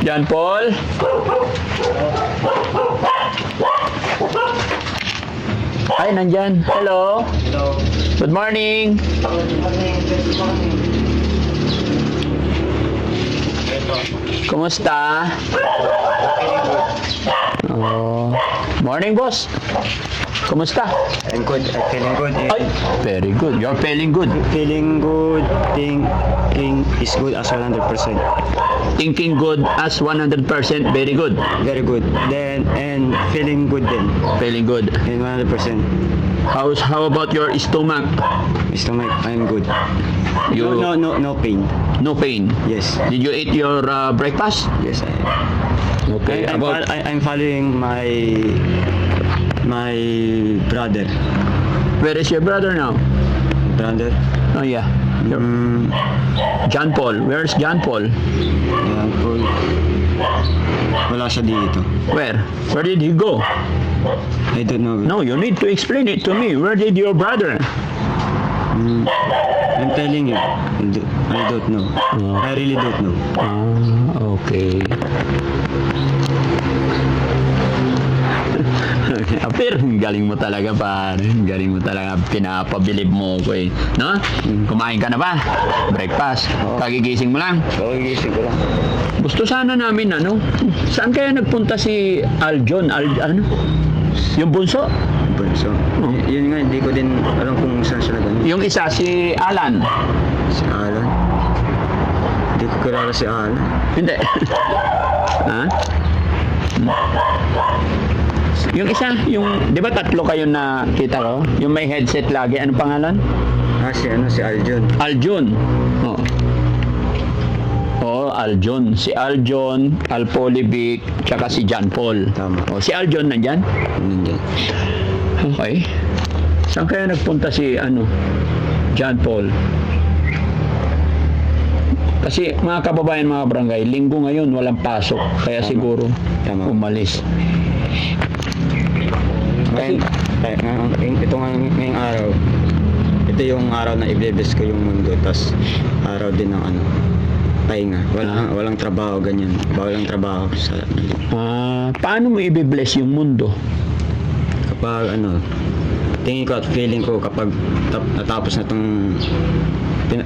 John Paul? Ay, nandyan. Hello. Hello. Good morning. Kumusta? Oh. Morning, boss. Kumusta? I'm good. I'm feeling good. Ay, very good. You're feeling good. Feeling good. Thinking is good as 100%. Thinking good as 100%. Very good. Very good. Then, and feeling good then. Feeling good. In 100%. How about your stomach? Stomach, I'm good. You No pain. no pain. Yes. Did you eat your breakfast? Yes, Okay. I'm following my brother. Where is your brother now? Brother? Oh yeah. John Paul. Where's John Paul? Yan po. Wala siya dito. Where? Where did he go? I don't know. No, you need to explain it to me. Where did your brother? I'm telling you. I don't know. I really don't know. Okay. Pero galing mo talaga pare. Galing mo talaga. Pinapabilib mo ko eh. No? Kumain ka na ba? Breakfast. Kagigising mo lang. Kagigising ko lang. Gusto sana namin ano? Saan kaya nagpunta si Aljon? Ano? Yung bunso? So, yun nga, hindi ko din alam kung saan siya nagano. Yung isa, si Alan. Si Alan? Hindi ko kilala si Alan. Hindi. Ha? Yung isa, yung, di ba tatlo kayo na kita ko? Yung may headset lagi, ano pangalan? Si Aljon. Aljon. Oh. Oh, Aljon. Si Aljon, Alpolivic, tsaka si John Paul. Tama. Oh, si Aljon nandyan? Nandyan. Okay. Saan kaya nagpunta si John Paul? Kasi mga kababayan, mga barangay, linggo ngayon walang pasok. Kaya Tama. siguro Tama. umalis. Ngayon, ito nga ngayong araw, ito yung araw na i-bless ko yung mundo, tas araw din ng pahinga. Walang trabaho, ganyan. Walang trabaho sa... Paano mo i-bless yung mundo? Kapag tingin ko at feeling ko kapag natapos na itong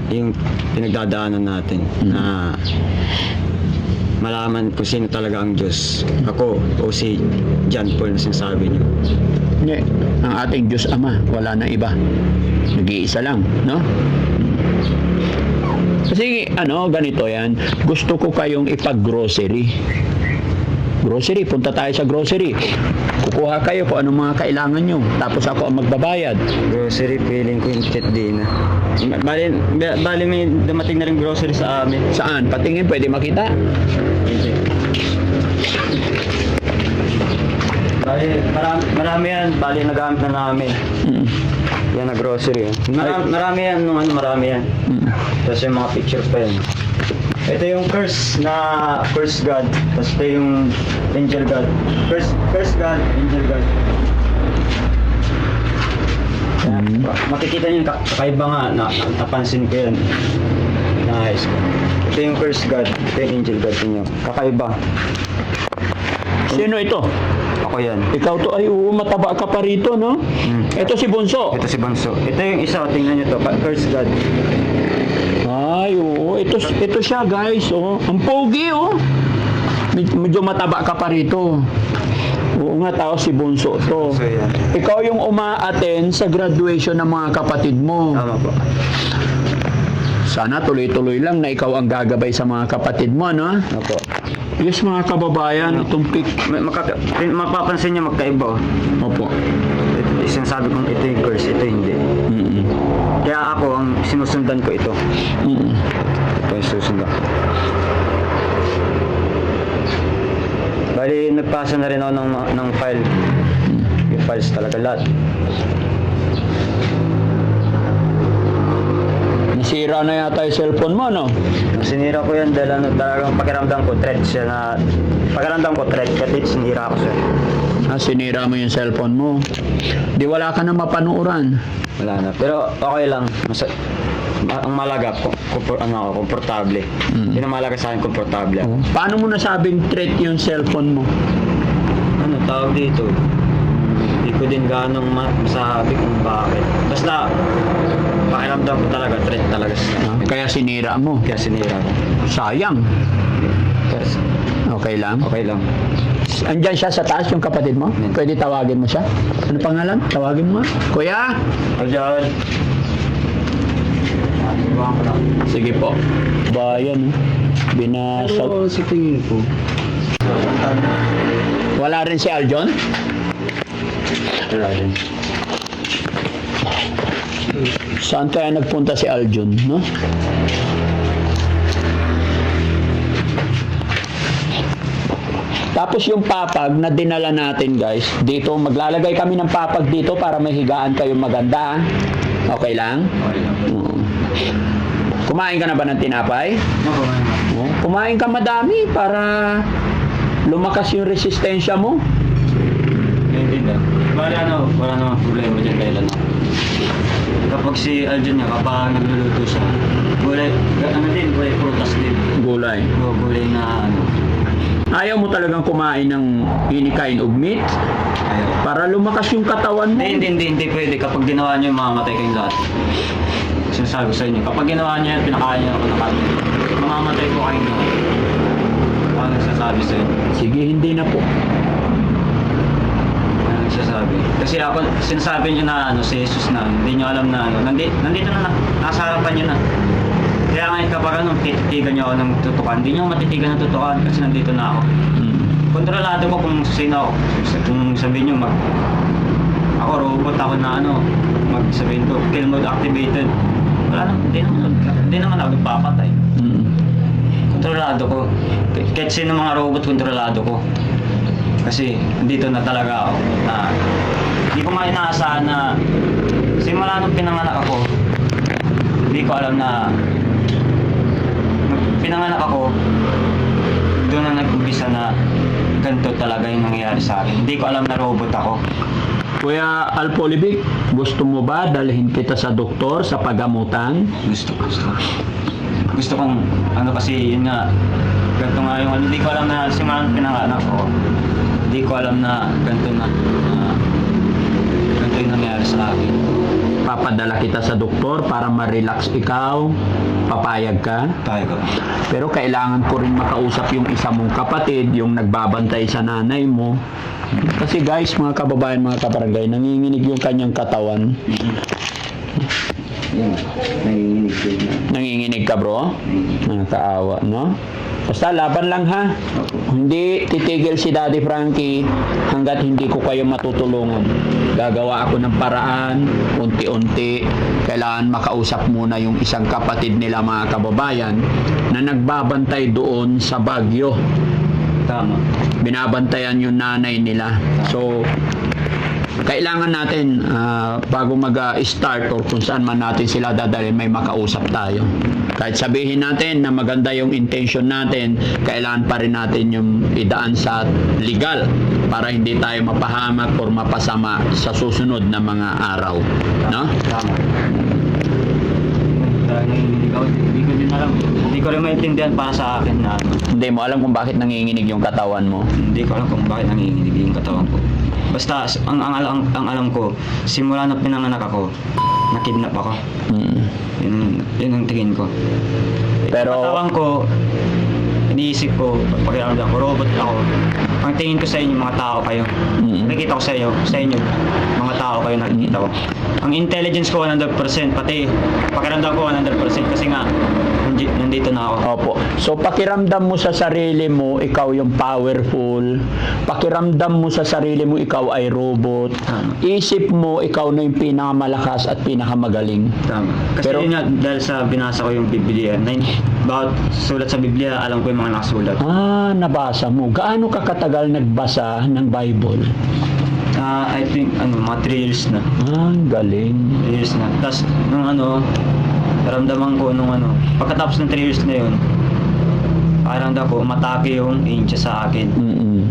yung pinagdadaanan natin na malaman kung sino talaga ang Diyos. Ako o si John Paul na sinasabi niyo. Hindi. Ang ating Diyos Ama, wala na iba. Nag-iisa lang, no? Kasi ganito yan. Gusto ko kayong ipag-grocery. Grocery, punta tayo sa grocery. Kukuha kayo kung anong mga kailangan nyo. Tapos ako ang magbabayad. Grocery, feeling ko yung din. Bali may dumating na rin grocery sa amin. Saan? Patingin, pwede makita? Hindi. Bali, marami yan. Bali, nagamit na namin. Yan na grocery. Marami yan. Marami yan. Tapos yung mga picture pa yan. Ito yung curse God. Tapos ito yung angel God. Curse God, angel God. Makikita niyo yung kakaiba nga. Napansin ko yan. Nice. Ito yung curse God. Ito yung angel God niyo. Kakaiba. Sino ito? Ako yan. Ikaw to, ay mataba ka pa rito, no? Ito si Bunso. Ito si Banso. Ito yung isa. Tingnan niyo to. Curse God. Ay, oo. Ito siya, guys. Oh. Ang pogi, oh. Medyo mataba ka pa rito. Oo nga, tao si Bunso to. So, yan. Ikaw yung uma-attend sa graduation ng mga kapatid mo. Tama po. Sana tuloy-tuloy lang na ikaw ang gagabay sa mga kapatid mo, no? Opo. Yes, mga kababayan, itong pic. Mapapansin niyo magkaiba. Opo. Sinasabi kong ito yung curse, ito hindi. Kaya ako, ang sinusundan ko ito. Ito yung susundan ko. Bali, nagpasa na rin ako ng file. Yung files talaga lahat. Nasira na yata yung cellphone mo, no? Sinira ko yan dahil talagang pakiramdam ko, threat siya na... Pakiramdam ko, threat, kasi sinira ko siya. Sinira mo yung cellphone mo. Di wala ka na mapanuuran. Wala na. Pero okay lang. ang malaga, komportable. Yun ang malaga sa akin, komportable ako. Paano mo nasabing threat yung cellphone mo? Ano tawag dito? Hindi ko din ganong masabi kung bakit. Basta, pakiramdam ko talaga, threat talaga sa akin. Kaya sinira mo. Kaya sinira ko. Sayang. Kasi, Okay lang. okay lang. Andyan siya sa taas, yung kapatid mo? Pwede tawagin mo siya? Ano pangalan? Tawagin mo. Kuya? Arjan. Sige po. Bayan, binasag. sa tingin ko. Wala rin si Aljon? Wala rin. Saan kaya nagpunta si Aljon, no? Tapos yung papag na dinala natin, guys, dito, maglalagay kami ng papag dito para may higaan kayo maganda. Okay lang? Okay lang. Oo. Kumain ka na ba ng tinapay? Ako, Oo. Kumain ka madami para lumakas yung resistensya mo. hindi na. Wala namang problema dyan dahil ano. Kapag si Aljon niya, kapag nagluluto siya, gulay prutas din. Gulay. Gulay na ano. Ayaw mo talagang kumain ng any kind of meat Ayaw. para lumakas yung katawan mo. Hindi pwede. Kapag ginawa niyo, mamamatay kayong lahat. Sinasabi ko sa inyo, kapag ginawa niyo yan, pinakain niyo ako ng kanin. Mamamatay ko kayong lahat. Ako nagsasabi sa inyo. Sige, hindi na po. Ako nagsasabi. Kasi ako, sinasabi niyo na ano, si Jesus na, hindi niyo alam na ano, nandito na, nasa harapan niyo na. Kaya ngayon kapag ano, tititigan niyo ako ng tutukan, hindi niyo matitigan ng tutukan kasi nandito na ako. Kontrolado ko kung sino ako. Kung sabihin niyo, ako robot ako na ano, sabihin ko, kill mode activated. Wala naman, hindi naman ako nagpapatay. Kontrolado ko. Kahit sino mga robot, kontrolado ko. Kasi dito na talaga ako. Hindi ko nga inaasahan na simula nung pinanganak ako, hindi ko alam na nung pinanganak ako, doon na nag-umpisa na ganito talaga yung nangyayari sa akin. Hindi ko alam na robot ako. Kuya Alpolivic, gusto mo ba dalhin kita sa doktor sa pagamutan? Gusto kong, ano kasi, yun nga, ganito nga yung, hindi ko alam na simula nung pinanganak ako. Hindi ko alam na ganito yung nangyayari sa akin. Papadala kita sa doktor para ma-relax ikaw. Papayag ka? Tayo ko. Pero kailangan ko rin makausap yung isa mong kapatid, yung nagbabantay sa nanay mo. Kasi guys, mga kababayan, mga kabarangay, nanginginig yung kanyang katawan. Yan, nanginginig ko na. Nanginginig ka, bro? Nakakaawa, no? Basta laban lang, ha? Hindi titigil si Daddy Frankie hanggat hindi ko kayo matutulungan. Gagawa ako ng paraan, unti-unti. Kailangan makausap muna yung isang kapatid nila, mga kababayan, na nagbabantay doon sa Baguio. Tama. Binabantayan yung nanay nila. So, kailangan natin bago mag-start or kung saan man natin sila dadalhin, may makausap tayo. Kahit sabihin natin na maganda yung intention natin, kailangan pa rin natin yung idaan sa legal para hindi tayo mapahamak or mapasama sa susunod na mga araw. No? Tama. Hindi ko din alam. Hindi ko rin maintindihan para sa akin na ano. Hindi mo alam kung bakit nanginginig yung katawan mo. Hindi ko alam kung bakit nanginginig yung katawan ko. Basta ang alam ko, simula na pinanganak ako, nakidnap ako. Yun ang tingin ko. Pero Katawan ko, iniisip ko, pakiramdam ko, robot ako. Ang tingin ko sa inyo, mga tao kayo. Nakikita ko sa inyo, mga tao kayo nakikita ko. Ang intelligence ko 100%, pati pakiramdam ko 100% kasi nga, nandito na ako. Opo. So pakiramdam mo sa sarili mo, ikaw yung powerful. Pakiramdam mo sa sarili mo, ikaw ay robot. Isip mo, ikaw na yung pinakamalakas at pinakamagaling. Tama. Kasi Pero- yun nga, dahil sa binasa ko yung Biblia, bawat sulat sa Biblia, alam ko yung mga nakasulat. Nabasa mo. Gaano ka katagal nagbasa ng Bible? I think, mga 3 years na. Galing. 3 years na. Tapos, naramdaman ko pagkatapos ng 3 years na yun, pakiramdam ko, umatake yung angel sa akin.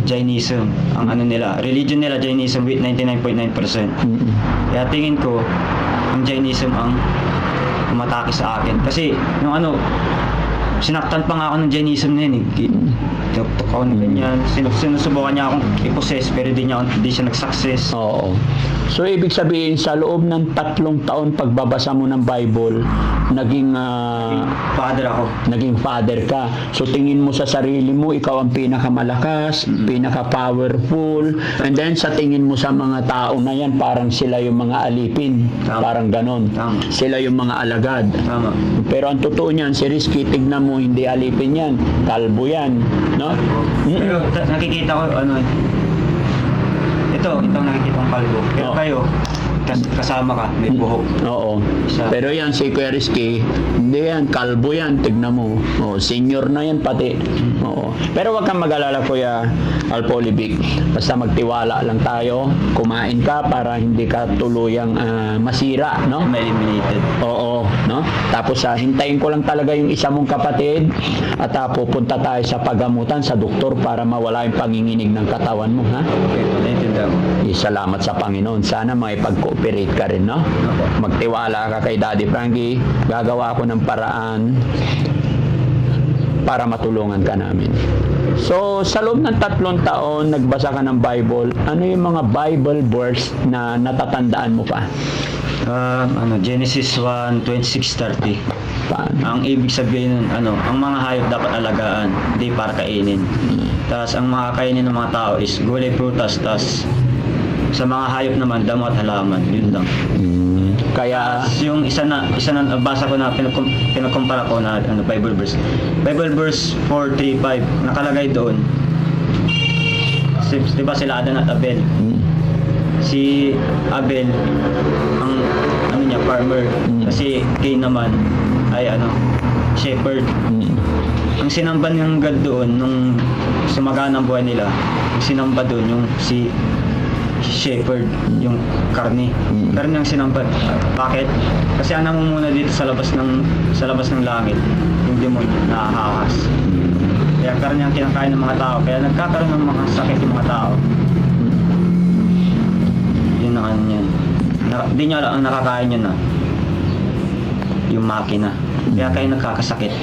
Jainism, ang nila, religion nila, Jainism with 99.9%. Kaya tingin ko, ang Jainism ang umatake sa akin. Kasi, nung ano, sinaktan pa nga ako ng Jainism na yun eh. Tinuktok ako ng ganyan. Sinusubukan niya akong i-possess pero di siya nag-success. Oo. So, ibig sabihin, sa loob ng 3 taon pagbabasa mo ng Bible, naging Father ako. naging father ka. So, tingin mo sa sarili mo, ikaw ang pinakamalakas, pinaka-powerful, and then sa tingin mo sa mga tao na yan, parang sila yung mga alipin. Tama. Parang ganon. Tama. Sila yung mga alagad. Tama. Pero ang totoo niyan, si Rizky, tignan mo, hindi alipin yan. Kalbo yan. No? Pero nakikita ko, ano, ito nakikita kong kalbo. Pero Oo. kayo, kasama ka, may buhok. Oo. Isa. Pero yan, si Kuya Rizky, hindi yan, kalbo yan, tignan mo. Oo, senior na yan pati. Oo. Pero wag kang mag-alala, Kuya Alpolivic. Basta magtiwala lang tayo, kumain ka para hindi ka tuluyang masira, no? Eliminated. Oo, no? Tapos hintayin ko lang talaga yung isa mong kapatid at pupunta tayo sa pagamutan sa doktor para mawala yung panginginig ng katawan mo, ha? Okay, naintindihan ko. Salamat sa Panginoon. Sana may pag-cooperate ka rin, no? Magtiwala ka kay Daddy Frankie. Gagawa ako ng paraan para matulungan ka namin. So, sa loob ng 3 taon, nagbasa ka ng Bible. Ano yung mga Bible verse na natatandaan mo pa? Genesis 1:26-30. Paano? Ang ibig sabihin nun, ang mga hayop dapat alagaan, hindi para kainin. Tapos ang mga kainin ng mga tao is gulay, prutas, tas sa mga hayop naman, damo at halaman. Yun lang. Kaya, Tapos yung isa na basa ko na pinagkumpara ko na Bible verse. Bible verse 4:3-5 nakalagay doon. Di ba sila Adan at Abel? Si Abel ang farmer. Kasi Cain naman ay shepherd. Ang sinamba ng God doon nung sumagaan ang buhay nila, ang sinamba doon yung si shepherd, yung karne. Karne ang sinamba. Bakit? Kasi ang namumuna dito sa labas ng langit, yung demonyo na ahahas. Kaya karne ang kinakain ng mga tao. Kaya nagkakaroon ng mga sakit yung mga tao. Yun ang yan. Di nyo alam ang nakakain yun na yung makina. Kaya kayo nagkakasakit.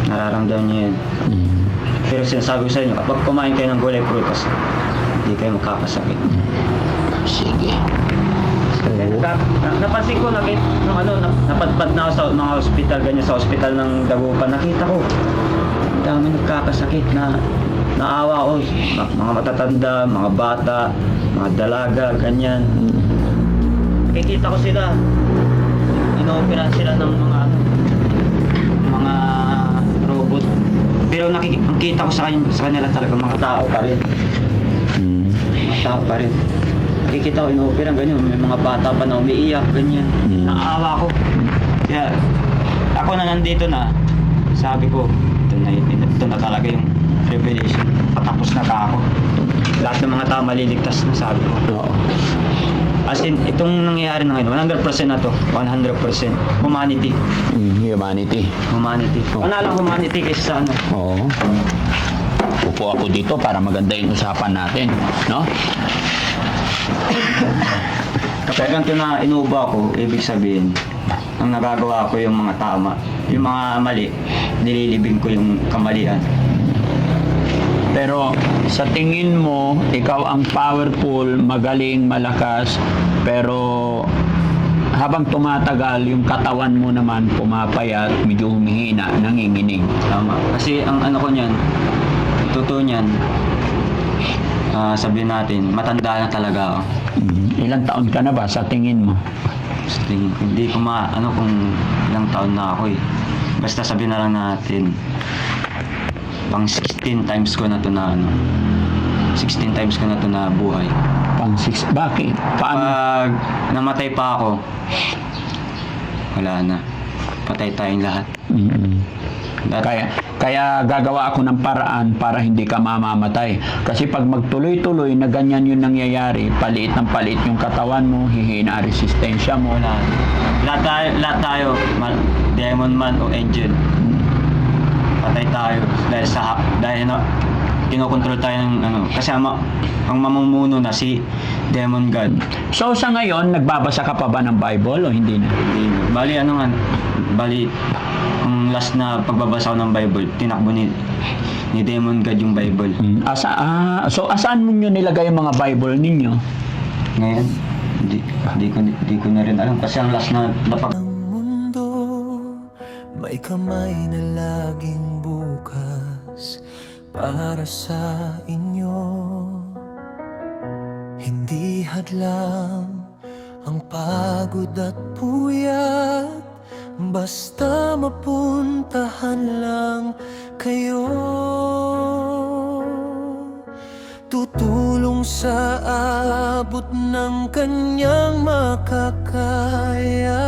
Nararamdaman nyo yun. Pero sinasabi ko sa inyo, kapag kumain kayo ng gulay prutas, hindi kayo magkakasakit. sige. Napansin ko, napadpad na ako sa mga hospital, ganyan sa hospital ng Dagupan. Nakita ko, dami nagkakasakit na naawa ko. Mga matatanda, mga bata, mga dalaga, ganyan. Nakikita ko sila, inooperahan sila ng mga robot. Pero nakikita ko sa kanila talaga mga tao pa rin. Mga tao pa rin. Nakikita ko inooperahan ganyan, may mga bata pa na umiiyak, ganyan. Naawa ko. Kaya ako na nandito na, sabi ko, ito na talaga yung revelation. Patapos na ako. Lahat ng mga tao maliligtas na, sabi ko. Oo. As in, itong nangyayari na ngayon, 100% na to. 100%. Humanity. Humanity. Humanity. Lang humanity kaysa sa Oo. Upo ako dito para maganda yung usapan natin, no? Kapag ganito na inuubo ako, ibig sabihin, ang nagagawa ko yung mga tama. Yung mga mali, nililibing ko yung kamalian. Pero sa tingin mo, ikaw ang powerful, magaling, malakas, pero habang tumatagal, yung katawan mo naman pumapayat, medyo humihina, nanginginig. Tama. Kasi ang ko niyan, totoo niyan, sabihin natin, matanda na talaga ako. Ilang taon ka na ba sa tingin mo? Sa tingin ko, hindi ko kung ilang taon na ako eh. Basta sabihin na lang natin, pang 16 times ko na to na 16 times ko na to na buhay. Pang 6. Bakit? Paano? Pag namatay pa ako, wala na. Patay tayong lahat. Kaya gagawa ako ng paraan para hindi ka mamamatay. Kasi pag magtuloy-tuloy na ganyan yung nangyayari, paliit ng paliit yung katawan mo, hihina ang resistensya mo. Wala. Lahat tayo, demon man o angel. Patay tayo dahil kinokontrol tayo ng kasi ang mamumuno na si Demon God. So sa ngayon, nagbabasa ka pa ba ng Bible o hindi na? Hindi na. Bali, ang last na pagbabasa ko ng Bible, tinakbo ni Demon God yung Bible. So asaan mo nyo nilagay yung mga Bible ninyo? Ngayon, di ko na rin alam kasi ang last na Ang mundo may kamay na laging bukas para sa inyo. Hindi hadlang ang pagod at puyat, basta mapuntahan lang kayo. Tutulong sa abot ng kanyang makakaya.